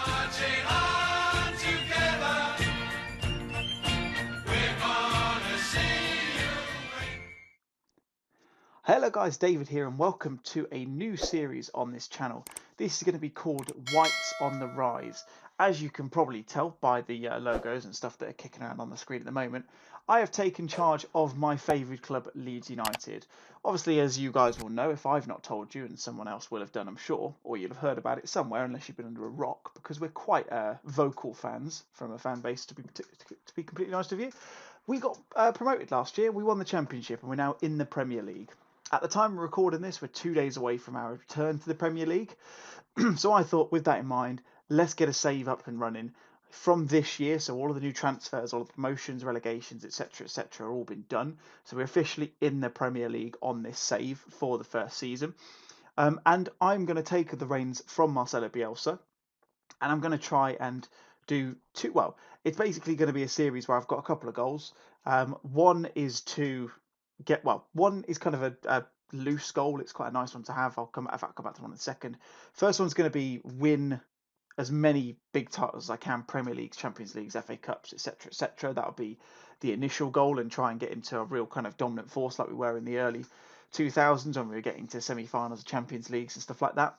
Marching on together, we're gonna see you break. Hello guys, David here and welcome to a new series on this channel. This is going to be called Whites on the Rise. As you can probably tell by the logos and stuff that are kicking around on the screen at the moment, I have taken charge of my favourite club, Leeds United. Obviously, as you guys will know, if I've not told you, and someone else will have done, I'm sure, or you'll have heard about it somewhere unless you've been under a rock, because we're quite vocal fans from a fan base, to be completely honest with you. We got promoted last year, we won the Championship, and we're now in the Premier League. At the time of recording this, we're 2 days away from our return to the Premier League. So I thought, with that in mind, let's get a save up and running from this year. So all of the new transfers, all the promotions, relegations, etc., are all been done. So we're officially in the Premier League on this save for the first season. And I'm going to take the reins from Marcelo Bielsa, and I'm going to try and do two. Well, it's basically going to be a series where I've got a couple of goals. One is to one is kind of a loose goal. It's quite a nice one to have. I'll come back to one in a second. First one's going to be win as many big titles as I can: Premier Leagues, Champions Leagues, FA Cups, etc. That'll be the initial goal, and try and get into a real kind of dominant force like we were in the early 2000s when we were getting to semi-finals of Champions Leagues and stuff like that.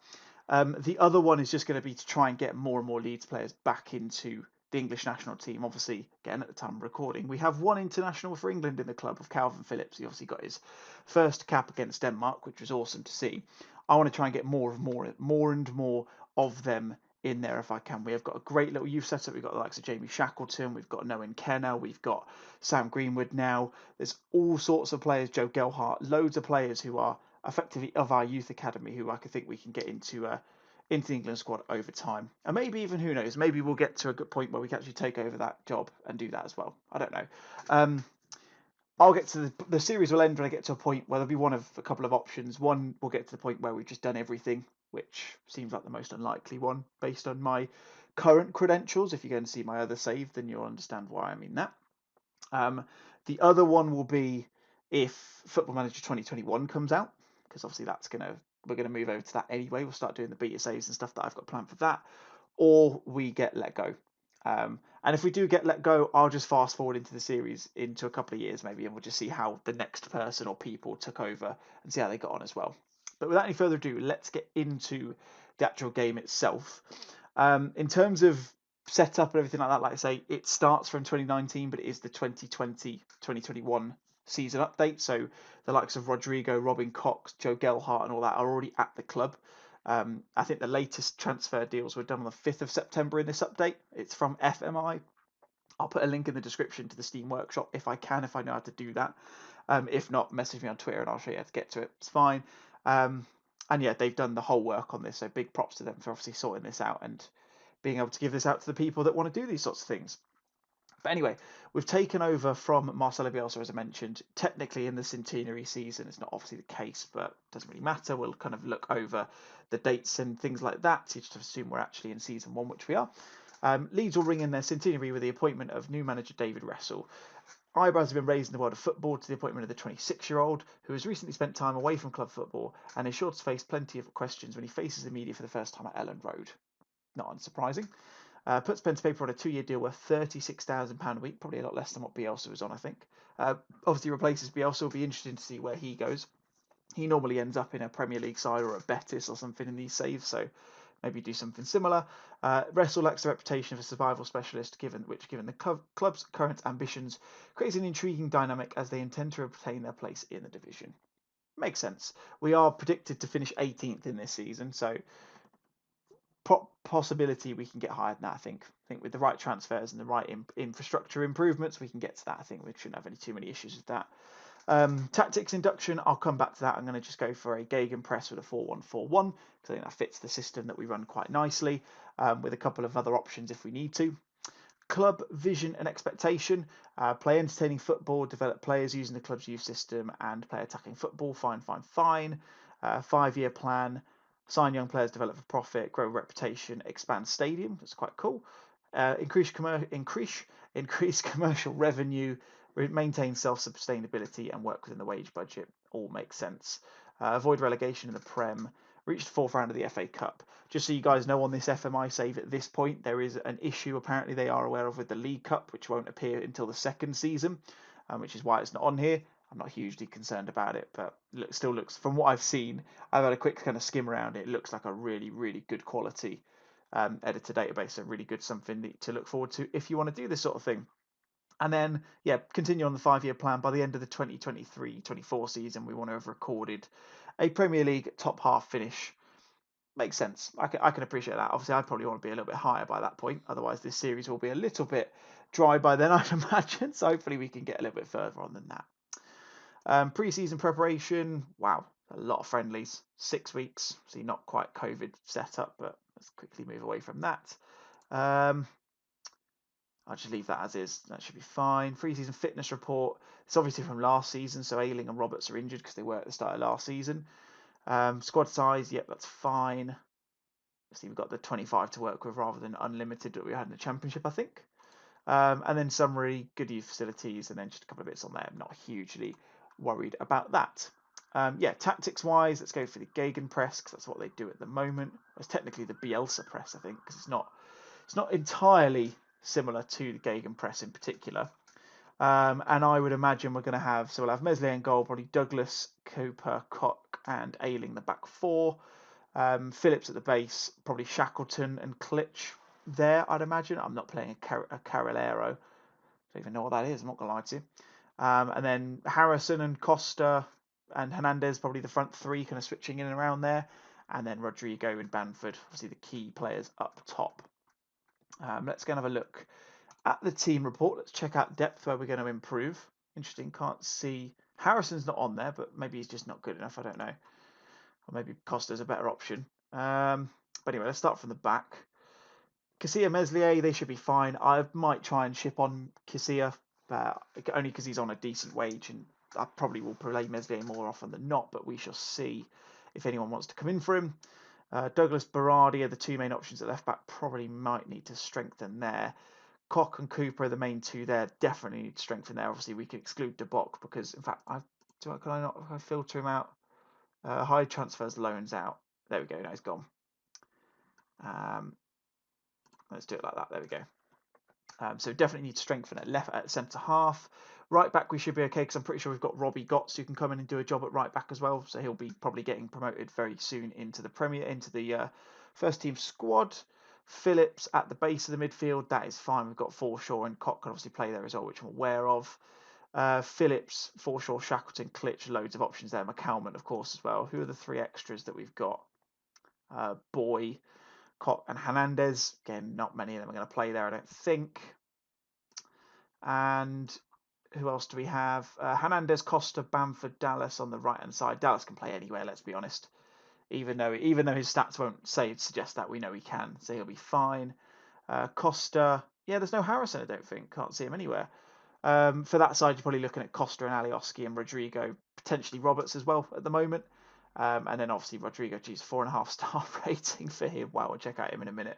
The other one is just going to be to try and get more and more Leeds players back into the English national team. Obviously, again, at the time of recording, we have one international for England in the club of Calvin Phillips. He obviously got his first cap against Denmark, which was awesome to see. I want to try and get more and more of them in there if I can. We have got a great little youth setup. We've got the likes of Jamie Shackleton, we've got Noah Kenner, we've got Sam Greenwood now. There's all sorts of players, Joe Gelhardt, loads of players who are effectively of our youth academy who I could think we can get into the England squad over time. And maybe even, who knows, maybe we'll get to a good point where we can actually take over that job and do that as well. I don't know. I'll get to the series will end when I get to a point where there'll be one of a couple of options. One, we'll get to the point where we've just done everything, which seems like the most unlikely one based on my current credentials. If you go and see my other save, then you'll understand why I mean that. The other one will be if Football Manager 2021 comes out, because obviously we're gonna move over to that anyway. We'll start doing the beta saves and stuff that I've got planned for that, or we get let go. And if we do get let go, I'll just fast forward into the series into a couple of years maybe, and we'll just see how the next person or people took over and see how they got on as well. But without any further ado, let's get into the actual game itself. In terms of setup and everything like that, like I say, it starts from 2019, but it is the 2020-2021 season update. So the likes of Rodrigo, Robin Cox, Joe Gelhardt, and all that are already at the club. I think the latest transfer deals were done on the 5th of September in this update. It's from FMI. I'll put a link in the description to the Steam Workshop if I can, if I know how to do that. If not, message me on Twitter and I'll show you how to get to it. It's fine. And yeah, they've done the whole work on this, so big props to them for obviously sorting this out and being able to give this out to the people that want to do these sorts of things. But anyway, we've taken over from Marcelo Bielsa, as I mentioned, technically in the centenary season. It's not obviously the case, but it doesn't really matter. We'll kind of look over the dates and things like that. So you just assume we're actually in season one, which we are. Leeds will ring in their centenary with the appointment of new manager David Wrestle. Eyebrows have been raised in the world of football to the appointment of the 26-year-old, who has recently spent time away from club football and is sure to face plenty of questions when he faces the media for the first time at Ellen Road. Not unsurprising. Puts pen to paper on a 2-year deal worth £36,000 a week, probably a lot less than what Bielsa was on, I think. Obviously replaces Bielsa. Will be interesting to see where he goes. He normally ends up in a Premier League side or a Betis or something in these saves, so maybe do something similar. Wrestle lacks a reputation of a survival specialist, given the club's current ambitions, creates an intriguing dynamic as they intend to retain their place in the division. Makes sense. We are predicted to finish 18th in this season, so possibility we can get higher than that. I think with the right transfers and the right infrastructure improvements, we can get to that. I think we shouldn't have any too many issues with that. Tactics induction, I'll come back to that. I'm going to just go for a Gegenpress with a 4-1-4-1 because I think that fits the system that we run quite nicely, with a couple of other options if we need to. Club vision and expectation, play entertaining football, develop players using the club's youth system, and play attacking football. Fine. 5-year plan. Sign young players, develop for profit, grow reputation, expand stadium. That's quite cool. Increase commercial revenue, maintain self-sustainability, and work within the wage budget. All makes sense. Avoid relegation in the Prem. reached the fourth round of the FA Cup. Just so you guys know, on this FMI save at this point, there is an issue apparently they are aware of with the League Cup, which won't appear until the second season, which is why it's not on here. I'm not hugely concerned about it, but it still looks, from what I've seen, I've had a quick kind of skim around it. It looks like a really, really good quality editor database, so really good, something to look forward to if you want to do this sort of thing. And then, yeah, continue on the 5-year plan. By the end of the 2023-24 season, we want to have recorded a Premier League top half finish. Makes sense. I can appreciate that. Obviously, I probably want to be a little bit higher by that point. Otherwise, this series will be a little bit dry by then, I'd imagine. So hopefully we can get a little bit further on than that. Pre-season preparation. Wow, a lot of friendlies. 6 weeks. See, not quite COVID setup, but let's quickly move away from that. I'll just leave that as is. That should be fine. Pre-season fitness report. It's obviously from last season, so Ayling and Roberts are injured because they were at the start of last season. Squad size, yep, that's fine. See, we've got the 25 to work with rather than unlimited that we had in the Championship, I think. And then summary, good youth facilities, and then just a couple of bits on there. I'm not hugely worried about that. Yeah, tactics-wise, let's go for the Gegenpress, because that's what they do at the moment. It's technically the Bielsa press, I think, because it's not entirely similar to the Gegenpress in particular. And I would imagine we're going to have, so we'll have Meslier in goal, probably Douglas, Cooper, Koch, and Ayling the back four. Phillips at the base, probably Shackleton and Klitsch there, I'd imagine. I'm not playing a Carrilero. Don't even know what that is, I'm not going to lie to you. And then Harrison and Costa and Hernandez, probably the front three, kind of switching in and around there. And then Rodrigo and Bamford, obviously the key players up top. Let's go and have a look at the team report. Let's check out depth where we're going to improve. Interesting, can't see. Harrison's not on there, but maybe he's just not good enough, I don't know. Or maybe Costa's a better option. But anyway, let's start from the back. Casilla, Meslier, they should be fine. I might try and ship on Casilla, only because he's on a decent wage, and I probably will play Meslier more often than not, but we shall see if anyone wants to come in for him. Douglas, Berardi are the two main options at left back. Probably might need to strengthen there. Koch and Cooper are the main two there. Definitely need to strengthen there. Obviously, we can exclude De Bock because, in fact, can I not filter him out? High transfers, loans out. There we go. Now he's gone. Let's do it like that. There we go. So definitely need to strengthen at centre half. Right back we should be okay because I'm pretty sure we've got Robbie Gotts who can come in and do a job at right back as well. So he'll be probably getting promoted very soon into the first team squad. Phillips at the base of the midfield, that is fine. We've got Forshaw and Koch can obviously play there as well, which I'm aware of. Phillips, Forshaw, Shackleton, Klitsch, loads of options there. McCalman, of course, as well. Who are the three extras that we've got? Boy, Koch and Hernandez. Again, not many of them are going to play there, I don't think. And who else do we have? Hernandez, Costa, Bamford, Dallas on the right-hand side. Dallas can play anywhere, let's be honest. Even though his stats won't suggest that, we know he can, so he'll be fine. Costa, yeah, there's no Harrison, I don't think. Can't see him anywhere. For that side, you're probably looking at Costa and Alioski and Rodrigo, potentially Roberts as well at the moment. And then obviously Rodrigo, 4.5 star rating for him. Wow, we'll check out him in a minute.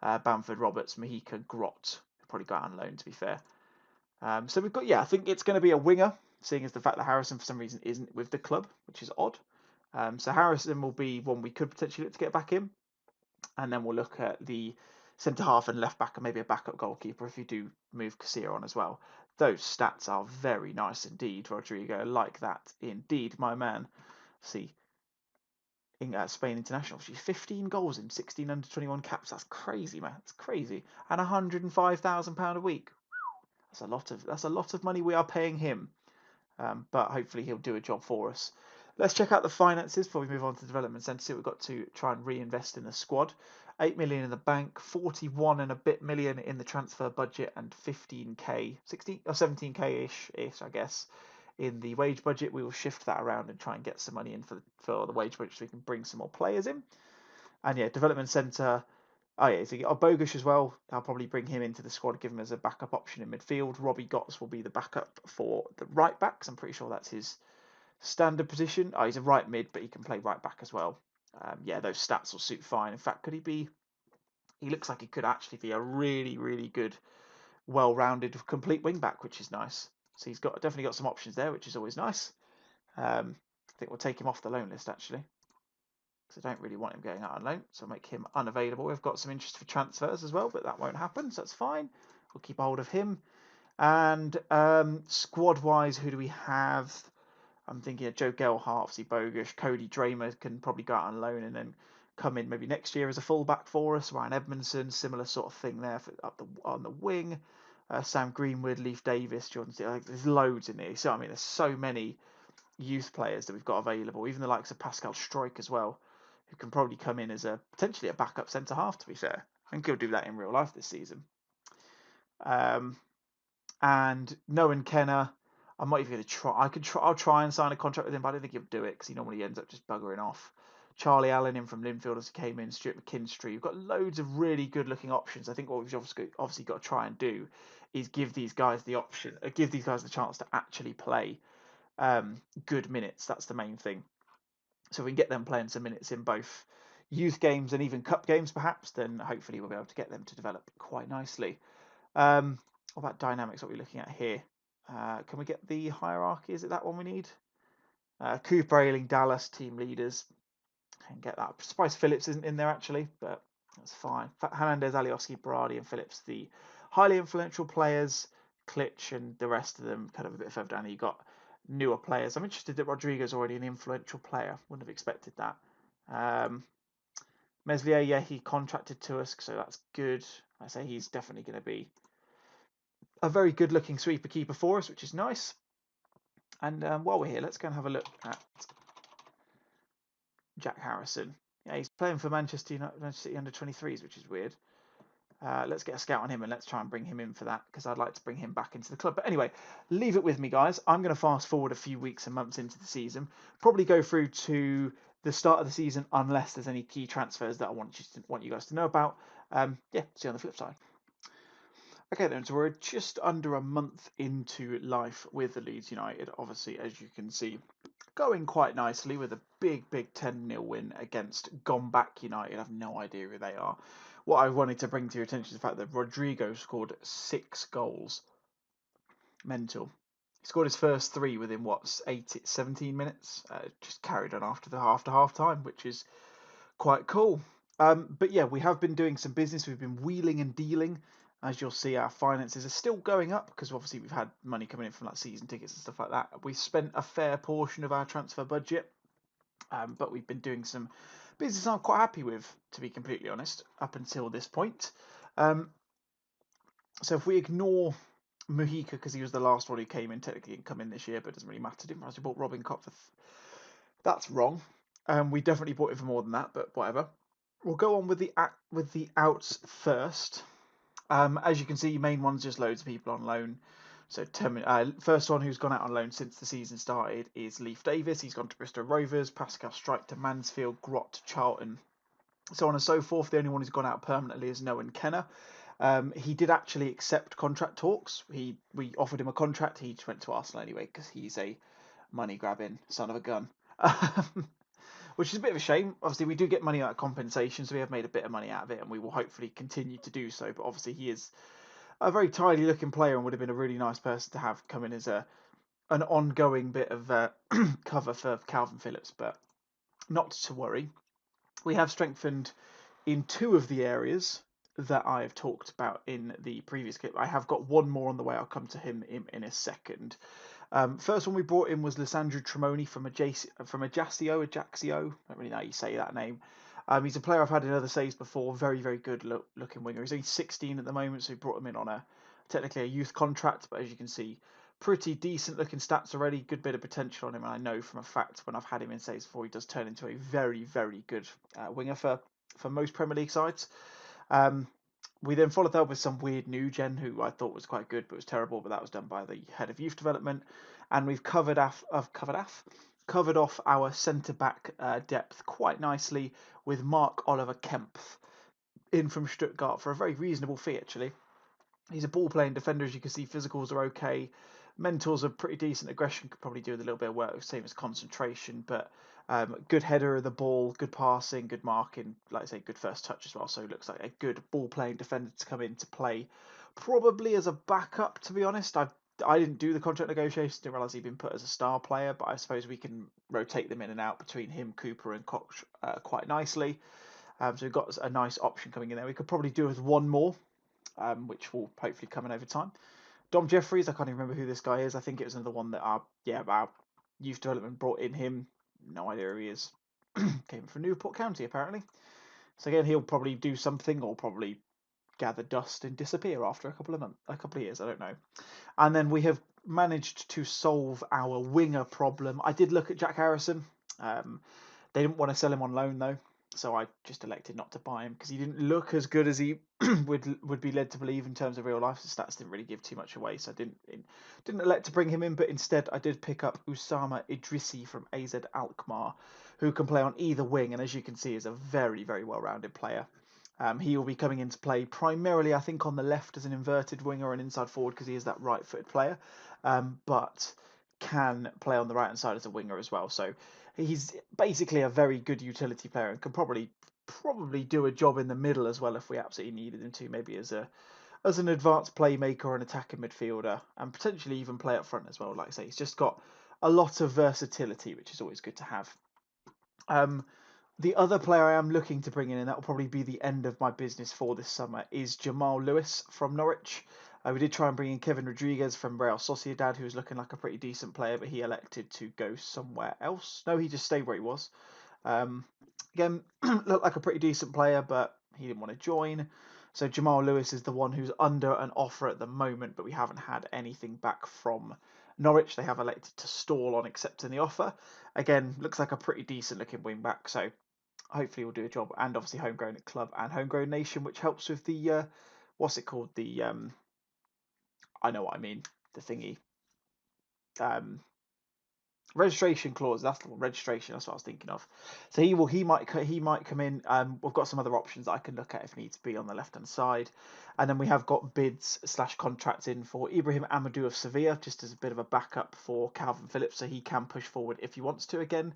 Bamford, Roberts, Mojica, Grot. Probably got on loan, to be fair. So we've got, I think it's going to be a winger, seeing as the fact that Harrison for some reason isn't with the club, which is odd. So Harrison will be one we could potentially look to get back in. And then we'll look at the centre half and left back and maybe a backup goalkeeper if you do move Casilla on as well. Those stats are very nice indeed, Rodrigo. Like that indeed, my man. See, in Spain international, she's 15 goals in 16 under 21 caps. That's crazy, man. That's crazy. And £105,000 a week. That's a lot of money we are paying him. But hopefully he'll do a job for us. Let's check out the finances before we move on to the development centre. See what we've got to try and reinvest in the squad. 8 million in the bank, 41 and a bit million in the transfer budget, and 15k, 16 or 17k ish, I guess, in the wage budget. We will shift that around and try and get some money in for the wage budget so we can bring some more players in. And yeah, development centre. Oh yeah, so Bogush as well. I'll probably bring him into the squad, give him as a backup option in midfield. Robbie Gotts will be the backup for the right backs. I'm pretty sure that's his standard position. Oh, he's a right mid, but he can play right back as well. Yeah, those stats will suit fine. In fact, could he be? He looks like he could actually be a really, really good, well-rounded, complete wing back, which is nice. So he's definitely got some options there, which is always nice. I think we'll take him off the loan list actually. because I don't really want him going out on loan, so I'll make him unavailable. We've got some interest for transfers as well, but that won't happen, so that's fine. We'll keep hold of him. And squad-wise, who do we have? I'm thinking of Joe Gelhardt, obviously bogus. Cody Dramer can probably go out on loan and then come in maybe next year as a fullback for us. Ryan Edmondson, similar sort of thing there on the wing. Sam Greenwood, Leif Davis, Jordan Steele. Like, there's loads in there. So I mean, there's so many youth players that we've got available. Even the likes of Pascal Struijk as well, who can probably come in as potentially a backup centre half. To be fair, I think he'll do that in real life this season. And Noah Kenner, I'm not even going to try. I'll try and sign a contract with him, but I don't think he'll do it because he normally ends up just buggering off. Charlie Allen in from Linfield as he came in. Stuart McKinstry. We've got loads of really good looking options. I think what we've obviously got to try and do is give these guys the option, give these guys the chance to actually play good minutes. That's the main thing. So if we can get them playing some minutes in both youth games and even cup games, perhaps, then hopefully we'll be able to get them to develop quite nicely. What about dynamics? What are we looking at here? Can we get the hierarchy? Is it that one we need? Cooper Ailing, Dallas, team leaders. Can get that. Surprised Phillips isn't in there actually, but that's fine. Hernandez, Alioski, Berardi, and Phillips, the highly influential players. Klitsch and the rest of them kind of a bit further down. You got newer players. I'm interested that Rodrigo's already an influential player. Wouldn't have expected that. Meslier, yeah, he contracted to us, so that's good. I say he's definitely going to be a very good looking sweeper keeper for us, which is nice. And while we're here, let's go and have a look at Jack Harrison. Yeah, he's playing for Manchester City under 23s, which is weird. Let's get a scout on him and let's try and bring him in for that because I'd like to bring him back into the club. But anyway, leave it with me, guys. I'm going to fast forward a few weeks and months into the season. Probably go through to the start of the season unless there's any key transfers that I want you guys to know about. Yeah, see you on the flip side. Okay then, so we're just under a month into life with the Leeds United. Obviously, as you can see, going quite nicely with a big 10-0 win against Gone Back United. I have no idea who they are. What I wanted to bring to your attention is the fact that Rodrigo scored 6 goals. Mental. He scored his first 3 within, 17 minutes? Just carried on after half time, which is quite cool. But yeah, we have been doing some business. We've been wheeling and dealing. As you'll see, our finances are still going up because obviously we've had money coming in from like season tickets and stuff like that. We spent a fair portion of our transfer budget, but we've been doing some business I'm quite happy with, to be completely honest, up until this point. So if we ignore Mujica, because he was the last one who came in, technically didn't come in this year, but it doesn't really matter. Didn't matter. We bought Robin Kopp. That's wrong. We definitely bought it for more than that, but whatever. We'll go on with the outs first. As you can see, main one's just loads of people on loan. So first one who's gone out on loan since the season started is Leif Davis. He's gone to Bristol Rovers. Pascal Struijk to Mansfield. Grot to Charlton. So on and so forth. The only one who's gone out permanently is Noah Kenner. He did actually accept contract talks. We offered him a contract. He just went to Arsenal anyway because he's a money grabbing son of a gun. Which is a bit of a shame. Obviously, we do get money out of compensation, so we have made a bit of money out of it, and we will hopefully continue to do so. But obviously, he is a very tidy looking player and would have been a really nice person to have come in as an ongoing bit of cover for Calvin Phillips. But not to worry. We have strengthened in 2 of the areas that I have talked about in the previous clip. I have got one more on the way. I'll come to him in a second. First one we brought in was Lissandro Tremoni from Ajaccio. I don't really know how you say that name. He's a player I've had in other saves before. Very, very good looking winger. He's only 16 at the moment, so we brought him in on technically a youth contract. But as you can see, pretty decent looking stats already. Good bit of potential on him. And I know from a fact when I've had him in saves before, he does turn into a very, very good winger for most Premier League sides. We then followed that with some weird new gen who I thought was quite good but was terrible, but that was done by the head of youth development. And we've covered off our centre back depth quite nicely with Mark Oliver Kempf in from Stuttgart for a very reasonable fee actually. He's a ball playing defender, as you can see. Physicals are okay, mentals are pretty decent. Aggression could probably do with a little bit of work, same as concentration, but good header of the ball, good passing, good marking, like I say, good first touch as well. So it looks like a good ball playing defender to come in to play, probably as a backup. To be honest, I didn't do the contract negotiations, didn't realise he'd been put as a star player, but I suppose we can rotate them in and out between him, Cooper, and Koch quite nicely. So we've got a nice option coming in there. We could probably do with one more, which will hopefully come in over time. Dom Jeffries, I can't even remember who this guy is. I think it was another one that our youth development brought in him. No idea who he is. Came from Newport County apparently. So again, he'll probably do something or probably gather dust and disappear after a couple of years. I don't know. And then we have managed to solve our winger problem. I did look at Jack Harrison. Um, they didn't want to sell him on loan though, so I just elected not to buy him because he didn't look as good as he would be led to believe in terms of real life. The stats didn't really give too much away, so I didn't elect to bring him in. But instead, I did pick up Usama Idrissi from AZ Alkmaar, who can play on either wing, and as you can see, is a very very well-rounded player. He will be coming into play primarily, I think, on the left as an inverted winger or an inside forward because he is that right-footed player, but can play on the right-hand side as a winger as well. So he's basically a very good utility player and can probably do a job in the middle as well if we absolutely needed him to, maybe as an advanced playmaker or an attacking midfielder, and potentially even play up front as well. Like I say, he's just got a lot of versatility, which is always good to have. The other player I am looking to bring in, and that will probably be the end of my business for this summer, is Jamal Lewis from Norwich. We did try and bring in Kevin Rodriguez from Real Sociedad, who was looking like a pretty decent player, but he elected to go somewhere else. No, he just stayed where he was. Um, Again, looked like a pretty decent player, but he didn't want to join. So Jamal Lewis is the one who's under an offer at the moment, but we haven't had anything back from Norwich. They have elected to stall on accepting the offer. Again, looks like a pretty decent looking wing back, so hopefully we'll do a job. And obviously homegrown at club and homegrown nation, which helps with the what's it called? The I know what I mean. The thingy. Um, Registration clause. That's the one. Registration. That's what I was thinking of. So he might come in. We've got some other options that I can look at if need to be on the left hand side, and then we have got bids slash contracts in for Ibrahim Amadou of Sevilla, just as a bit of a backup for Calvin Phillips, so he can push forward if he wants to. Again,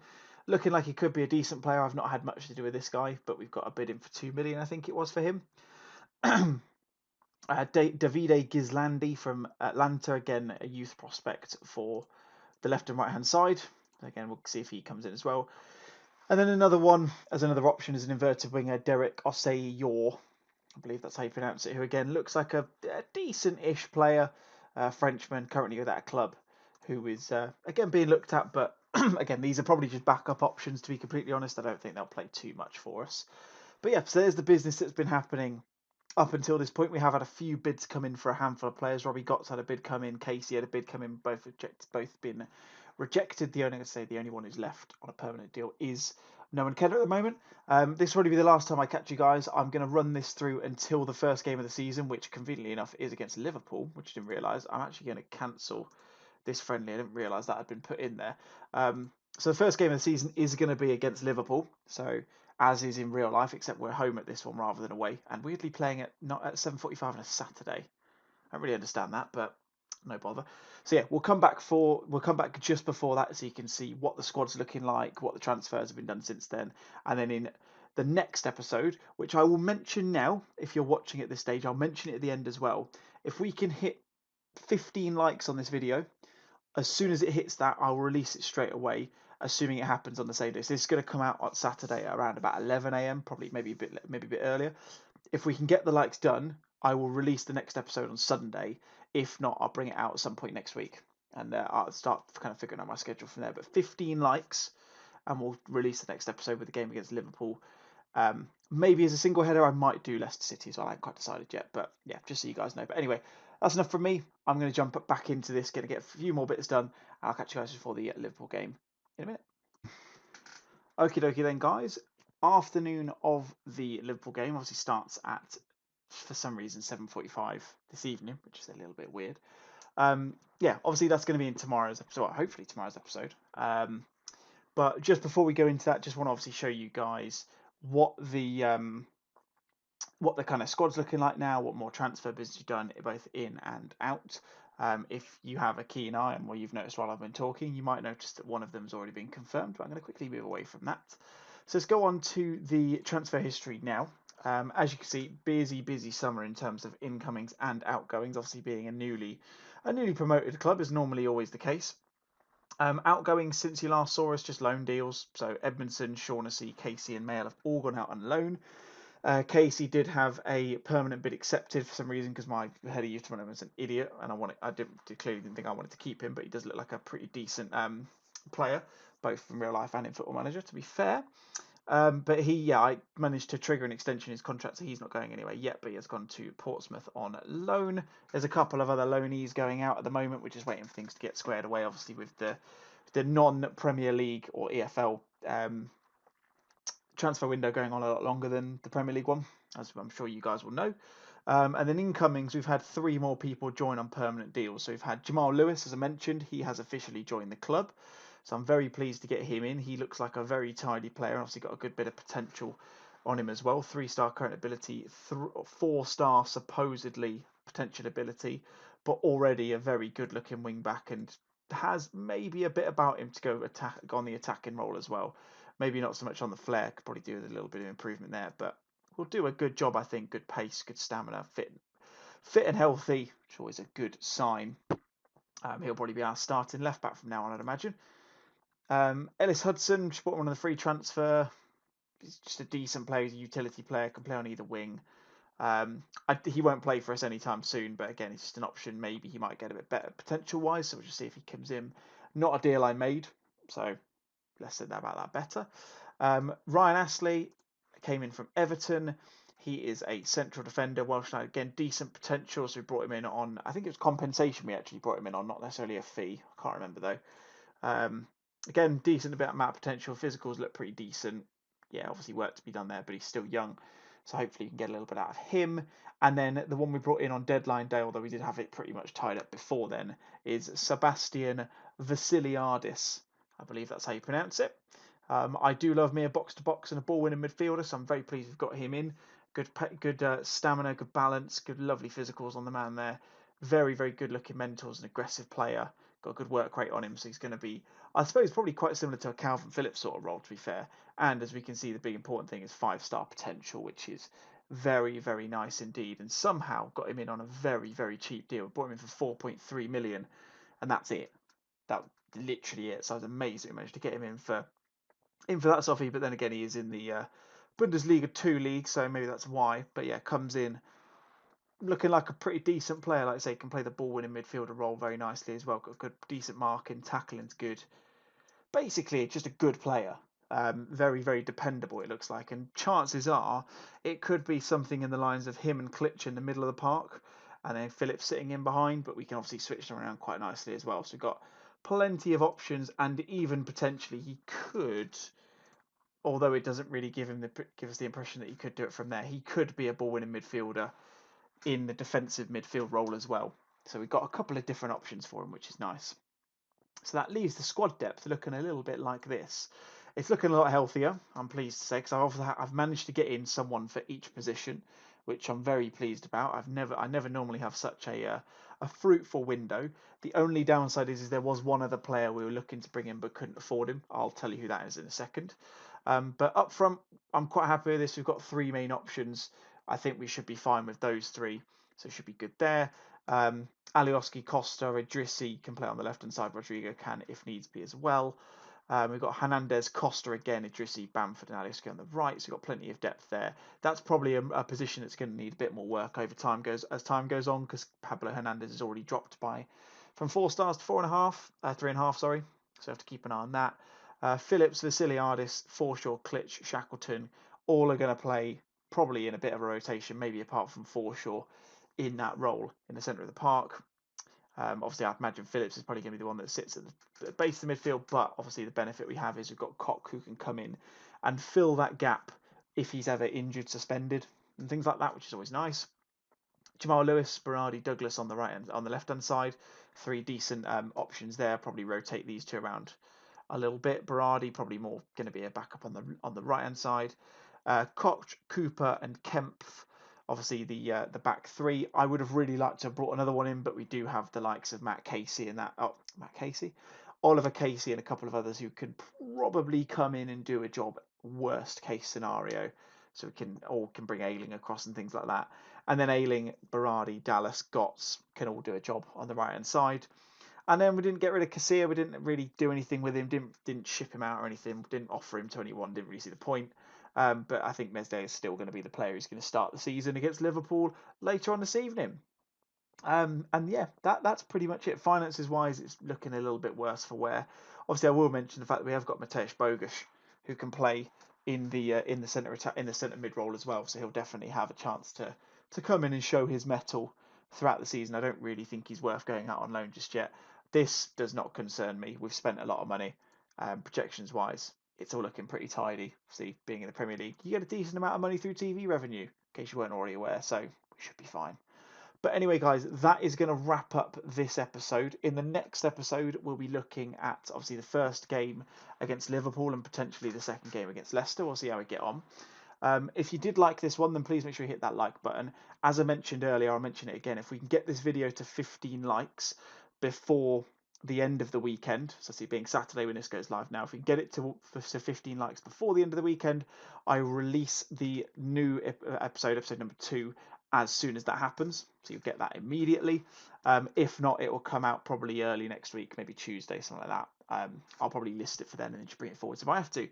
looking like he could be a decent player. I've not had much to do with this guy, but we've got a bid in for 2 million, I think it was for him. Davide Ghislandi from Atlanta, again a youth prospect for the left and right hand side. Again, we'll see if he comes in as well. And then another one as another option is an inverted winger, Derek Osei-Yor. I believe that's how you pronounce it. Who again looks like a decent-ish player, Frenchman, currently with that club, who is again being looked at. But again, these are probably just backup options. To be completely honest, I don't think they'll play too much for us. But yeah, so there's the business that's been happening up until this point. We have had a few bids come in for a handful of players. Robbie Gotts had a bid come in. Casey had a bid come in. Both been rejected. The only one who's left on a permanent deal is no one Kenner at the moment. This will probably be the last time I catch you guys. I'm going to run this through until the first game of the season, which conveniently enough is against Liverpool, which I didn't realise. I'm actually going to cancel this friendly. I didn't realise that had been put in there. So the first game of the season is going to be against Liverpool. So as is in real life, except we're home at this one rather than away, and weirdly playing at not at 7:45 on a Saturday. I don't really understand that, but no bother. So yeah, we'll come back just before that, so you can see what the squad's looking like, what the transfers have been done since then, and then in the next episode, which I will mention now, if you're watching at this stage, I'll mention it at the end as well. If we can hit 15 likes on this video, as soon as it hits that, I'll release it straight away, assuming it happens on the same day. So this is going to come out on Saturday around about 11 a.m, probably maybe a bit earlier. If we can get the likes done, I will release the next episode on Sunday. If not, I'll bring it out at some point next week, and I'll start kind of figuring out my schedule from there. But 15 likes, and we'll release the next episode with the game against Liverpool. Maybe as a single header, I might do Leicester City as well. I haven't quite decided yet, but yeah, just so you guys know. But anyway, that's enough from me. I'm going to jump back into this, going to get a few more bits done. I'll catch you guys before the Liverpool game in a minute. Okie dokie then, guys. Afternoon of the Liverpool game obviously starts at, for some reason, 7:45 this evening, which is a little bit weird. Yeah, obviously that's going to be in tomorrow's episode, well, hopefully tomorrow's episode. But just before we go into that, just want to obviously show you guys what the kind of squad's looking like now, what more transfer business you've done, both in and out. If you have a keen eye on what you've noticed while I've been talking, you might notice that one of them's already been confirmed, but I'm going to quickly move away from that. So let's go on to the transfer history now. As you can see, busy summer in terms of incomings and outgoings. Obviously, being a newly promoted club is normally always the case. Outgoings since you last saw us, just loan deals. So Edmondson, Shaughnessy, Casey, and Mail have all gone out on loan. Casey did have a permanent bid accepted for some reason because my head of youth tournament was an idiot, and clearly didn't think I wanted to keep him, but he does look like a pretty decent player, both in real life and in Football Manager, to be fair. But I managed to trigger an extension in his contract, so he's not going anywhere yet, but he has gone to Portsmouth on loan. There's a couple of other loanees going out at the moment. We're just waiting for things to get squared away, obviously, with the non-Premier League or EFL transfer window going on a lot longer than the Premier League one, as I'm sure you guys will know. And then incomings, we've had 3 more people join on permanent deals. So we've had Jamal Lewis, as I mentioned, he has officially joined the club. So I'm very pleased to get him in. He looks like a very tidy player, obviously got a good bit of potential on him as well. 3-star current ability, 4-star supposedly potential ability, but already a very good looking wing back and has maybe a bit about him to go on the attacking role as well. Maybe not so much on the flair, could probably do with a little bit of improvement there, but will do a good job, I think. Good pace, good stamina, fit and healthy, which is always a good sign. He'll probably be our starting left back from now on, I'd imagine. Ellis Hudson, just bought him on the free transfer. He's just a decent player. He's a utility player, can play on either wing. He won't play for us anytime soon, but again, it's just an option. Maybe he might get a bit better potential-wise, so we'll just see if he comes in. Not a deal I made, so less said about that better. Ryan Astley came in from Everton. He is a central defender, Welsh lad, again, decent potential, so we brought him in on, I think it was compensation we actually brought him in on, not necessarily a fee. I can't remember though. Again, decent amount of potential. Physicals look pretty decent. Yeah, obviously work to be done there, but he's still young. So hopefully you can get a little bit out of him. And then the one we brought in on deadline day, although we did have it pretty much tied up before then, is Sebastian Vasiliadis. I believe that's how you pronounce it. I do love me a box-to-box and a ball-winning midfielder, so I'm very pleased we've got him in. Good stamina, good balance, good lovely physicals on the man there. Very good-looking mentals, an aggressive player. Got a good work rate on him, so he's going to be, I suppose, probably quite similar to a Calvin Phillips sort of role, to be fair. And as we can see, the big important thing is 5-star potential, which is very nice indeed. And somehow got him in on a very cheap deal. Bought him in for 4.3 million, and that's it. That literally it. So I was amazed we managed to get him in for that Sophie, but then again, he is in the Bundesliga 2 league, so maybe that's why. But yeah, comes in looking like a pretty decent player. Like I say, can play the ball-winning midfielder role very nicely as well. Got good, decent marking, tackling's good. Basically, just a good player. Very dependable, it looks like. And chances are, it could be something in the lines of him and Klitsch in the middle of the park, and then Phillips sitting in behind, but we can obviously switch them around quite nicely as well. So we've got plenty of options, and even potentially he could, although it doesn't really give us the impression that he could do it from there, he could be a ball-winning midfielder in the defensive midfield role as well. So we've got a couple of different options for him, which is nice. So that leaves the squad depth looking a little bit like this. It's looking a lot healthier, I'm pleased to say, because I've managed to get in someone for each position, which I'm very pleased about. I never normally have such a fruitful window. The only downside is there was one other player we were looking to bring in but couldn't afford him. I'll tell you who that is in a second. But up front, I'm quite happy with this. We've got 3 main options. I think we should be fine with those 3, so it should be good there. Alioski, Costa, Idrissi can play on the left-hand side. Rodrigo can, if needs be, as well. We've got Hernandez, Costa again, Idrissi, Bamford, and Alioski on the right. So we've got plenty of depth there. That's probably a position that's going to need a bit more work over time as time goes on, because Pablo Hernandez has already dropped from 4 stars to 3.5. Sorry. So I have to keep an eye on that. Phillips, Vasiliadis, Forshaw, Klitsch, Shackleton, all are going to play probably in a bit of a rotation, maybe apart from Forshaw in that role in the centre of the park. Obviously, I imagine Phillips is probably going to be the one that sits at the base of the midfield, but obviously the benefit we have is we've got Koch who can come in and fill that gap if he's ever injured, suspended, and things like that, which is always nice. Jamal Lewis, Berardi, Douglas on the left-hand side, 3 decent options there. Probably rotate these 2 around a little bit. Berardi probably more going to be a backup on the right-hand side. Koch, Cooper, and Kempf. Obviously, the back 3. I would have really liked to have brought another one in, but we do have the likes of Matt Casey and Oliver Casey, and a couple of others who could probably come in and do a job. Worst case scenario, so we can bring Ayling across and things like that. And then Ayling, Berardi, Dallas, Gotts can all do a job on the right hand side. And then we didn't get rid of Casilla. We didn't really do anything with him. Didn't ship him out or anything. Didn't offer him to anyone. Didn't really see the point. But I think Mesday is still going to be the player who's going to start the season against Liverpool later on this evening. And yeah, that's pretty much it. Finances wise, it's looking a little bit worse for wear. Obviously, I will mention the fact that we have got Mateusz Bogusz, who can play in the centre attack, in the centre mid role as well. So he'll definitely have a chance to come in and show his mettle throughout the season. I don't really think he's worth going out on loan just yet. This does not concern me. We've spent a lot of money, projections wise. It's all looking pretty tidy. See, being in the Premier League, you get a decent amount of money through TV revenue, in case you weren't already aware. So we should be fine. But anyway, guys, that is going to wrap up this episode. In the next episode, we'll be looking at obviously the first game against Liverpool and potentially the second game against Leicester. We'll see how we get on. If you did like this one, then please make sure you hit that like button. As I mentioned earlier, I'll mention it again. If we can get this video to 15 likes before the end of the weekend, so see, being Saturday when this goes live now, if we can get it to 15 likes before the end of the weekend, I release the new episode number 2, as soon as that happens. So you'll get that immediately. If not, it will come out probably early next week, maybe Tuesday, something like that. I'll probably list it for then and then just bring it forward if I have to.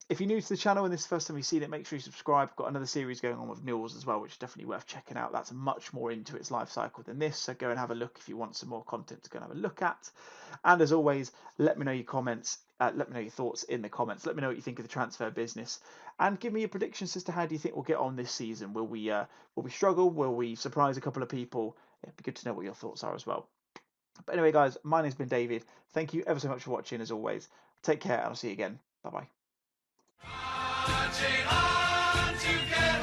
If you're new to the channel and this is the first time you've seen it, make sure you subscribe. I've got another series going on with Newell's as well, which is definitely worth checking out. That's much more into its life cycle than this, so go and have a look if you want some more content to go and have a look at. And as always, let me know your comments. Let me know your thoughts in the comments. Let me know what you think of the transfer business, and give me your predictions as to how do you think we'll get on this season. Will we struggle? Will we surprise a couple of people? It'd be good to know what your thoughts are as well. But anyway, guys, my name's been David. Thank you ever so much for watching. As always, take care, and I'll see you again. Bye bye. Marching on together.